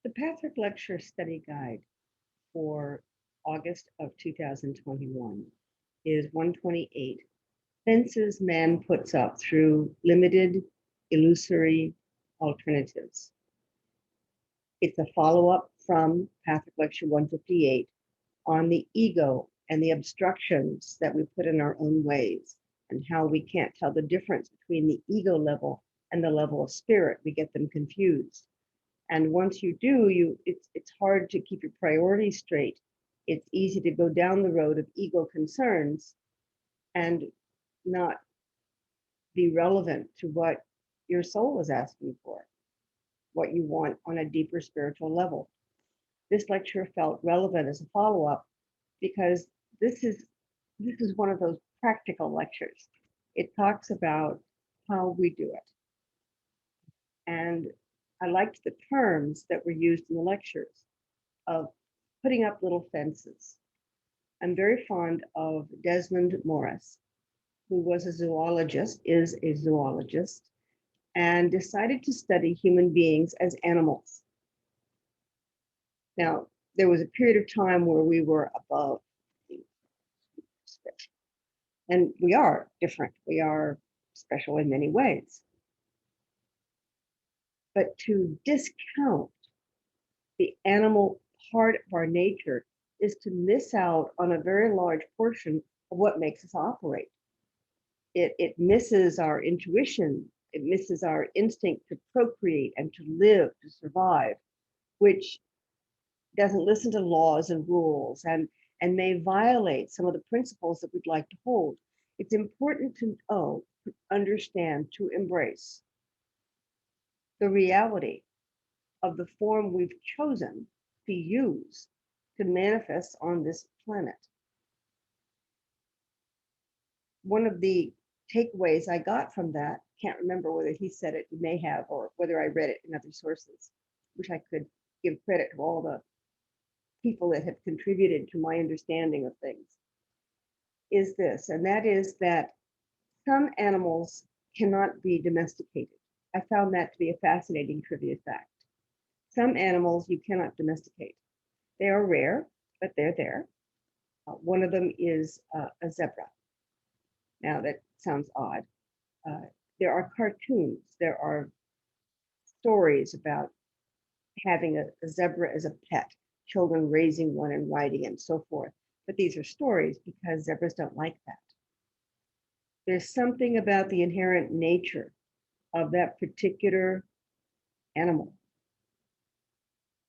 The Patrick Lecture Study Guide for August of 2021 is 128. Fences man puts up through limited, illusory alternatives. It's a follow-up from Patrick Lecture 158 on the ego and the obstructions that we put in our own ways and how we can't tell the difference between the ego level and the level of spirit. We get them confused. And once you do, it's hard to keep your priorities straight. It's easy to go down the road of ego concerns and not be relevant to what your soul is asking for, what you want on a deeper spiritual level. This lecture felt relevant as a follow-up because this is one of those practical lectures. It talks about how we do it. And I liked the terms that were used in the lectures of putting up little fences. I'm very fond of Desmond Morris, who was a zoologist, is a zoologist, and decided to study human beings as animals. Now, there was a period of time where we were above special, and we are different. We are special in many ways. But to discount the animal part of our nature is to miss out on a very large portion of what makes us operate. It misses our intuition, it misses our instinct to procreate and to live, to survive, which doesn't listen to laws and rules and may violate some of the principles that we'd like to hold. It's important to know, to understand, to embrace the reality of the form we've chosen to use to manifest on this planet. One of the takeaways I got from that, can't remember whether he said it, he may have, or whether I read it in other sources, which I could give credit to all the people that have contributed to my understanding of things, is this, and that is that some animals cannot be domesticated. I found that to be a fascinating trivia fact. Some animals you cannot domesticate. They are rare, but they're there. One of them is a zebra. Now that sounds odd. There are cartoons, there are stories about having a zebra as a pet, children raising one and riding it and so forth. But these are stories because zebras don't like that. There's something about the inherent nature of that particular animal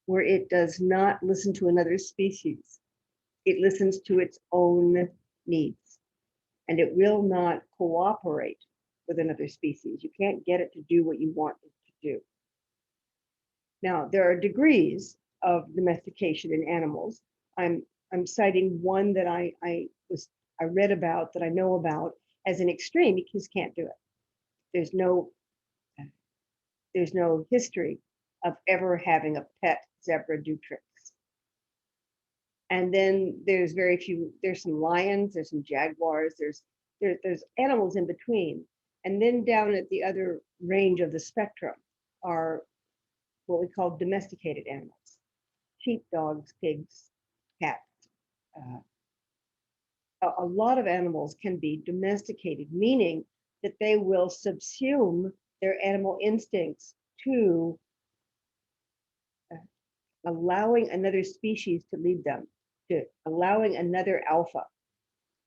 where it does not listen to another species. It listens to its own needs, and it will not cooperate with another species. You can't get it to do what you want it to do. Now, there are degrees of domestication in animals. I'm citing one that I read about, that I know about as an extreme. You just can't do it. There's no history of ever having a pet zebra do tricks. And then there's very few. There's some lions. There's some jaguars. There's animals in between. And then down at the other range of the spectrum are what we call domesticated animals: sheep, dogs, pigs, cats. A lot of animals can be domesticated, meaning that they will subsume their animal instincts to allowing another species to lead them, to allowing another alpha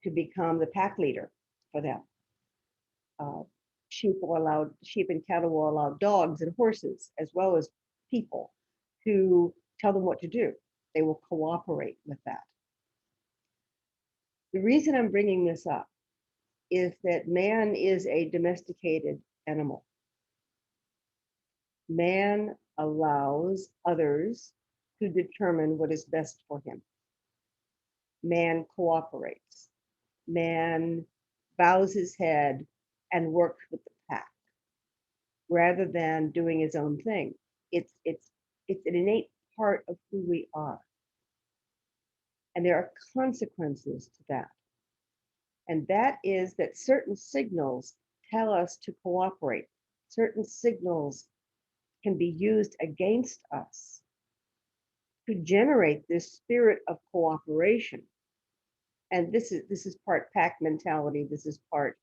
to become the pack leader for them. Sheep and cattle will allow dogs and horses, as well as people, to tell them what to do. They will cooperate with that. The reason I'm bringing this up is that man is a domesticated animal. Man allows others to determine what is best for him. Man cooperates. Man bows his head and works with the pack rather than doing his own thing. It's an innate part of who we are. And there are consequences to that. And that is that certain signals tell us to cooperate. Certain signals can be used against us to generate this spirit of cooperation. And this is part pack mentality. This is part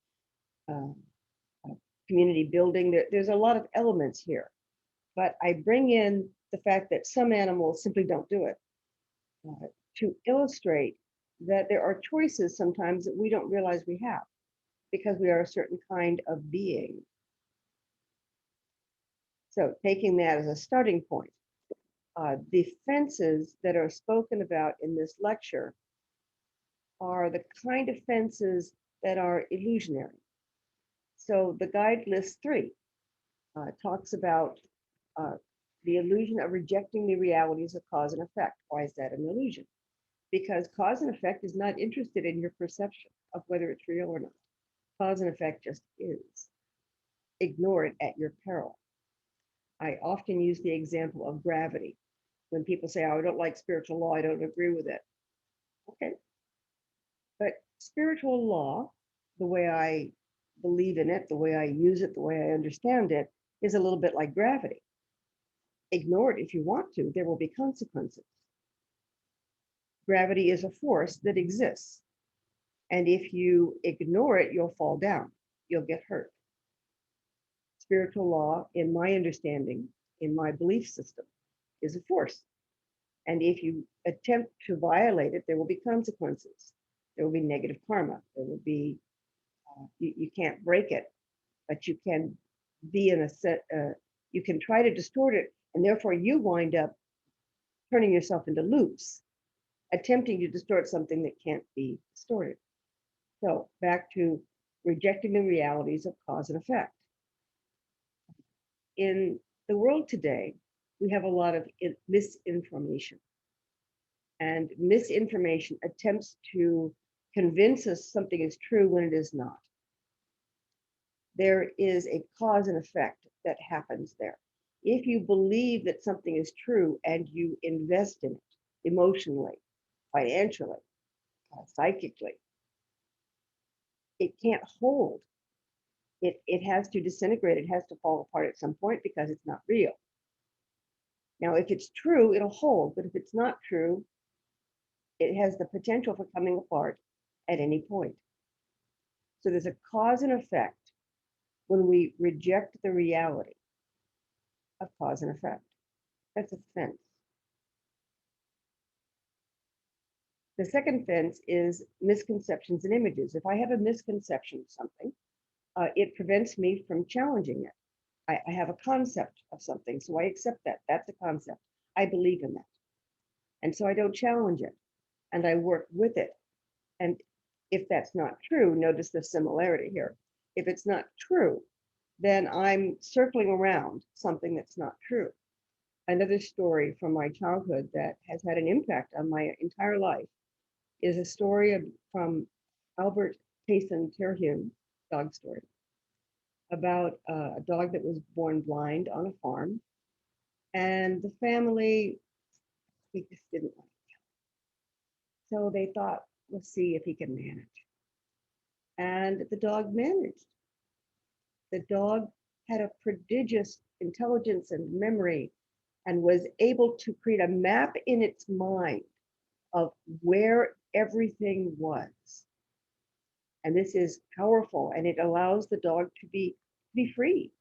uh, community building. There's a lot of elements here, but I bring in the fact that some animals simply don't do it to illustrate that there are choices sometimes that we don't realize we have because we are a certain kind of being. So taking that as a starting point, the fences that are spoken about in this lecture are the kind of fences that are illusionary. So the guide lists three, talks about uh, the illusion of rejecting the realities of cause and effect. Why is that an illusion? Because cause and effect is not interested in your perception of whether it's real or not. Cause and effect just is. Ignore it at your peril. I often use the example of gravity. When people say, oh, I don't like spiritual law, I don't agree with it. Okay. But spiritual law, the way I believe in it, the way I use it, the way I understand it, is a little bit like gravity. Ignore it if you want to, there will be consequences. Gravity is a force that exists. And if you ignore it, you'll fall down, you'll get hurt. Spiritual law, in my understanding, in my belief system, is a force. And if you attempt to violate it, there will be consequences. There will be negative karma. There will be, you can't break it, but you can be in a set, you can try to distort it. And therefore you wind up turning yourself into loops, attempting to distort something that can't be distorted. So back to rejecting the realities of cause and effect. In the world today, we have a lot of misinformation. And misinformation attempts to convince us something is true when it is not. There is a cause and effect that happens there. If you believe that something is true and you invest in it emotionally, financially, psychically, it can't hold. It has to disintegrate. It has to fall apart at some point because it's not real. Now, if it's true, it'll hold. But if it's not true, it has the potential for coming apart at any point. So there's a cause and effect when we reject the reality of cause and effect. That's a fence. The second fence is misconceptions and images. If I have a misconception of something, it prevents me from challenging it. I have a concept of something, so I accept that. That's a concept. I believe in that. And so I don't challenge it, and I work with it. And if that's not true, notice the similarity here. If it's not true, then I'm circling around something that's not true. Another story from my childhood that has had an impact on my entire life is a story from Albert Payson Terhune, dog story, about a dog that was born blind on a farm. And the family, he just didn't like it. So they thought, let's see if he can manage. And the dog managed. The dog had a prodigious intelligence and memory and was able to create a map in its mind of where everything was. And this is powerful, and it allows the dog to be free.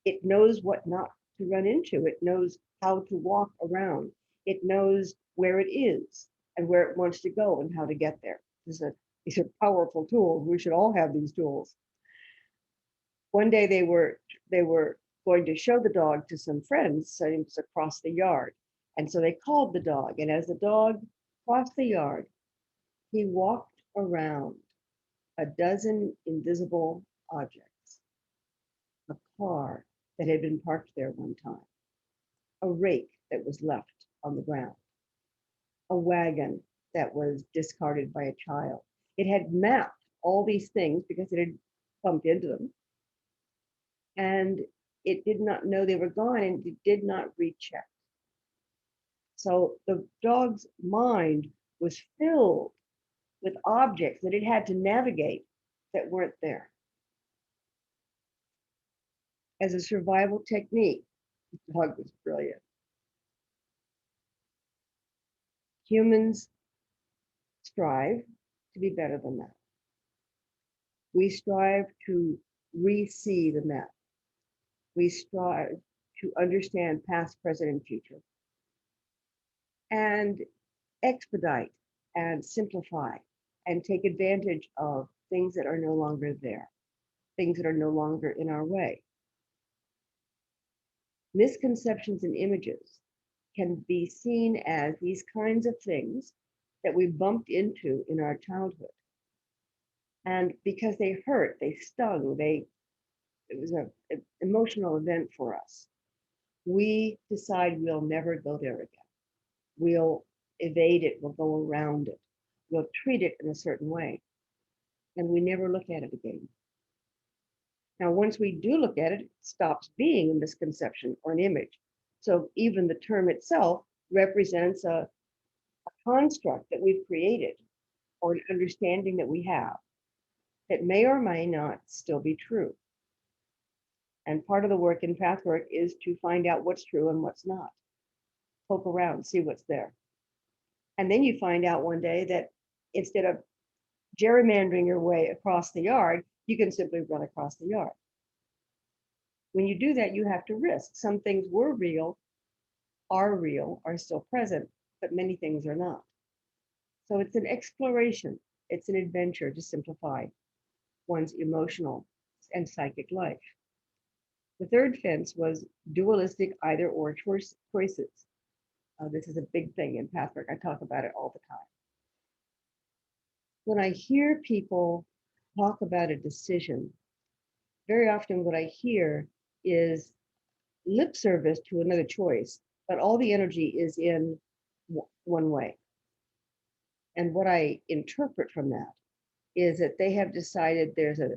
It knows what not to run into. It knows how to walk around. It knows where it is and where it wants to go and how to get there. These are powerful tools. We should all have these tools. One day they were going to show the dog to some friends, so it was across the yard. And so they called the dog. And as the dog crossed the yard, he walked around a dozen invisible objects. A car that had been parked there one time, a rake that was left on the ground, a wagon that was discarded by a child. It had mapped all these things because it had bumped into them. And it did not know they were gone, and it did not recheck. So the dog's mind was filled with objects that it had to navigate that weren't there. As a survival technique, the dog was brilliant. Humans strive to be better than that. We strive to re-see the map. We strive to understand past, present, and future, and expedite and simplify and take advantage of things that are no longer there, things that are no longer in our way. Misconceptions and images can be seen as these kinds of things that we bumped into in our childhood. And because they hurt, they stung, it was an emotional event for us. We decide we'll never go there again. We'll evade it, we'll go around it, we'll treat it in a certain way, and we never look at it again. Now, once we do look at it, it stops being a misconception or an image. So even the term itself represents a construct that we've created or an understanding that we have that may or may not still be true. And part of the work in pathwork is to find out what's true and what's not. Poke around, see what's there. And then you find out one day that instead of gerrymandering your way across the yard, you can simply run across the yard. When you do that, you have to risk. Some things were real, are still present, but many things are not. So it's an exploration. It's an adventure to simplify one's emotional and psychic life. The third fence was dualistic either or choices. This is a big thing in pathwork. I talk about it all the time. When I hear people talk about a decision, very often what I hear is lip service to another choice, but all the energy is in one way. And what I interpret from that is that they have decided there's a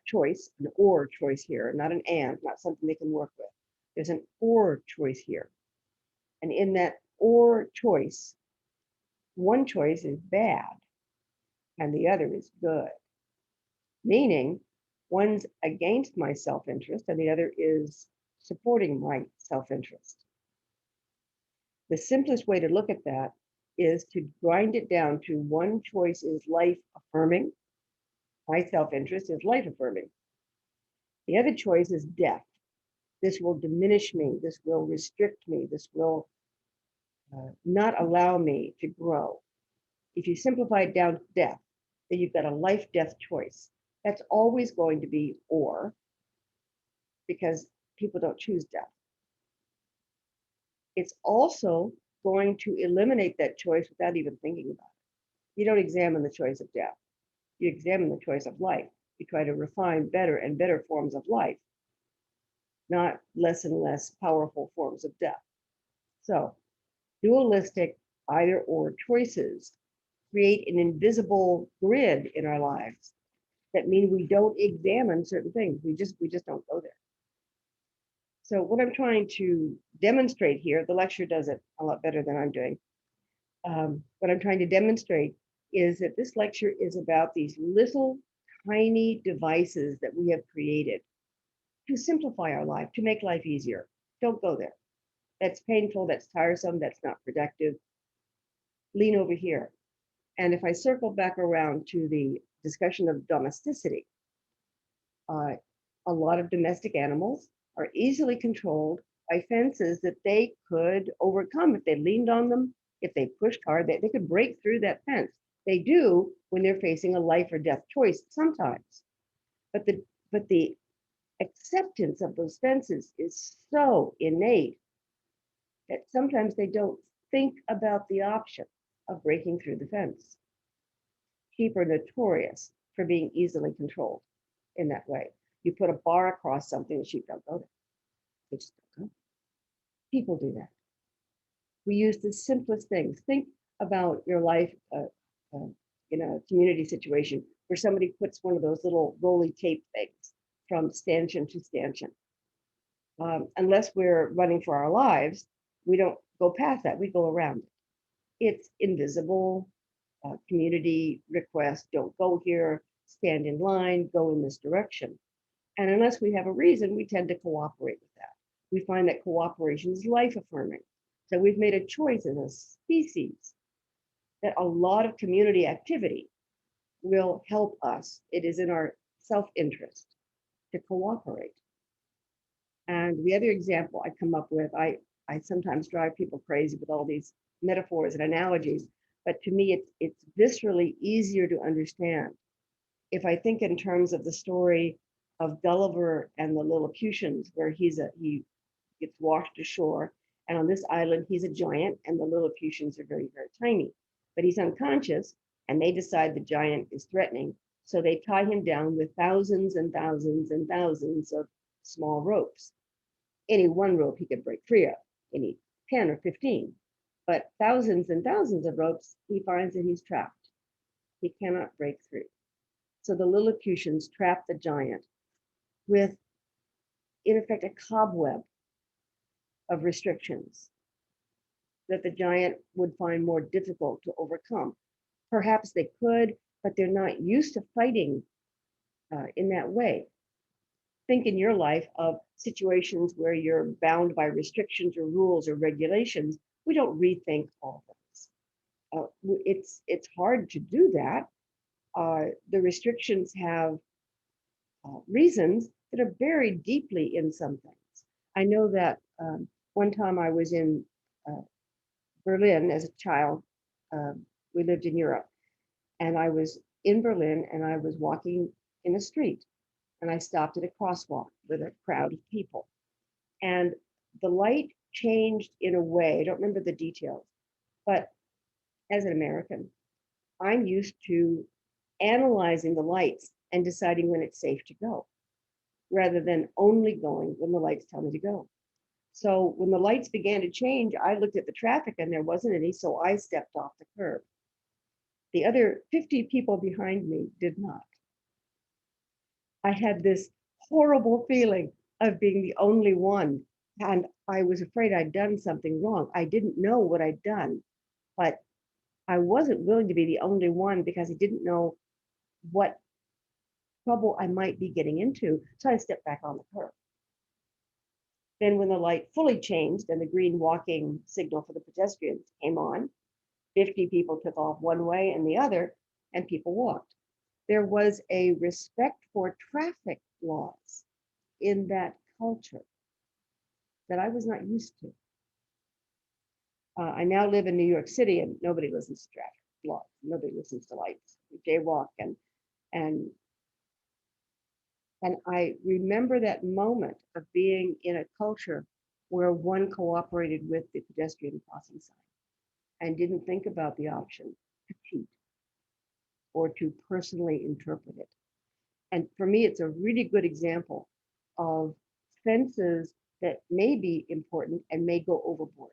choice, an or choice here, not an and, not something they can work with. There's an or choice here. And in that or choice, one choice is bad and the other is good. Meaning one's against my self-interest and the other is supporting my self-interest. The simplest way to look at that is to grind it down to one choice is life affirming. My self-interest is life affirming. The other choice is death. This will diminish me. This will restrict me. This will not allow me to grow. If you simplify it down to death, then you've got a life-death choice. That's always going to be or, because people don't choose death. It's also going to eliminate that choice without even thinking about it. You don't examine the choice of death. You examine the choice of life. You try to refine better and better forms of life, not less and less powerful forms of death. So dualistic either or choices create an invisible grid in our lives that mean we don't examine certain things. We just don't go there. So what I'm trying to demonstrate here, the lecture does it a lot better than I'm doing. What I'm trying to demonstrate is that this lecture is about these little tiny devices that we have created to simplify our life, to make life easier. Don't go there. That's painful, that's tiresome, that's not productive. Lean over here. And if I circle back around to the discussion of domesticity, a lot of domestic animals are easily controlled by fences that they could overcome if they leaned on them, if they pushed hard, they could break through that fence. They do when they're facing a life or death choice sometimes. But the acceptance of those fences is so innate that sometimes they don't think about the option of breaking through the fence. Sheep are notorious for being easily controlled in that way. You put a bar across something, the sheep don't go there. They just don't go. People do that. We use the simplest things. Think about your life in a community situation where somebody puts one of those little roly tape things from stanchion to stanchion. Unless we're running for our lives, we don't go past that. We go around it. It's invisible. Community request, don't go here, stand in line, go in this direction. And unless we have a reason, we tend to cooperate with that. We find that cooperation is life affirming. So we've made a choice as a species that a lot of community activity will help us. It is in our self-interest to cooperate. And the other example I come up with, I sometimes drive people crazy with all these metaphors and analogies, but to me, it's viscerally easier to understand if I think in terms of the story of Gulliver and the Lilliputians, where he gets washed ashore, and on this island he's a giant, and the Lilliputians are very, very tiny, but he's unconscious, and they decide the giant is threatening, so they tie him down with thousands and thousands and thousands of small ropes. Any one rope he could break free of, any 10 or 15, but thousands and thousands of ropes, he finds that he's trapped. He cannot break through. So the Lilliputians trap the giant with, in effect, a cobweb of restrictions that the giant would find more difficult to overcome. Perhaps they could, but they're not used to fighting in that way. Think in your life of situations where you're bound by restrictions or rules or regulations. We don't rethink all those. It's hard to do that. The restrictions have reasons that are buried deeply in some things. I know that one time I was in Berlin as a child. We lived in Europe, and I was in Berlin, and I was walking in a street, and I stopped at a crosswalk with a crowd of people, and the light changed in a way. I don't remember the details, but as an American, I'm used to analyzing the lights and deciding when it's safe to go, rather than only going when the lights tell me to go. So when the lights began to change, I looked at the traffic and there wasn't any, so I stepped off the curb. The other 50 people behind me did not. I had this horrible feeling of being the only one, and I was afraid I'd done something wrong. I didn't know what I'd done, but I wasn't willing to be the only one because I didn't know what trouble I might be getting into. So I stepped back on the curb. Then when the light fully changed and the green walking signal for the pedestrians came on, 50 people took off one way and the other, and people walked. There was a respect for traffic laws in that culture that I was not used to. I now live in New York City, and nobody listens to traffic laws. Nobody listens to lights. We jaywalk, and I remember that moment of being in a culture where one cooperated with the pedestrian crossing sign and didn't think about the option to cheat or to personally interpret it. And for me, it's a really good example of fences that may be important and may go overboard.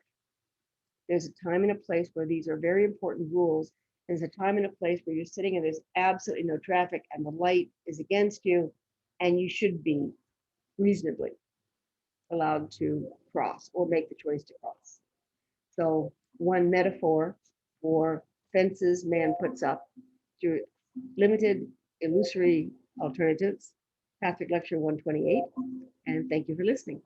There's a time and a place where these are very important rules. There's a time and a place where you're sitting and there's absolutely no traffic and the light is against you, and you should be reasonably allowed to cross or make the choice to cross. So one metaphor for fences man puts up through limited, illusory alternatives, Catholic Lecture 128, and thank you for listening.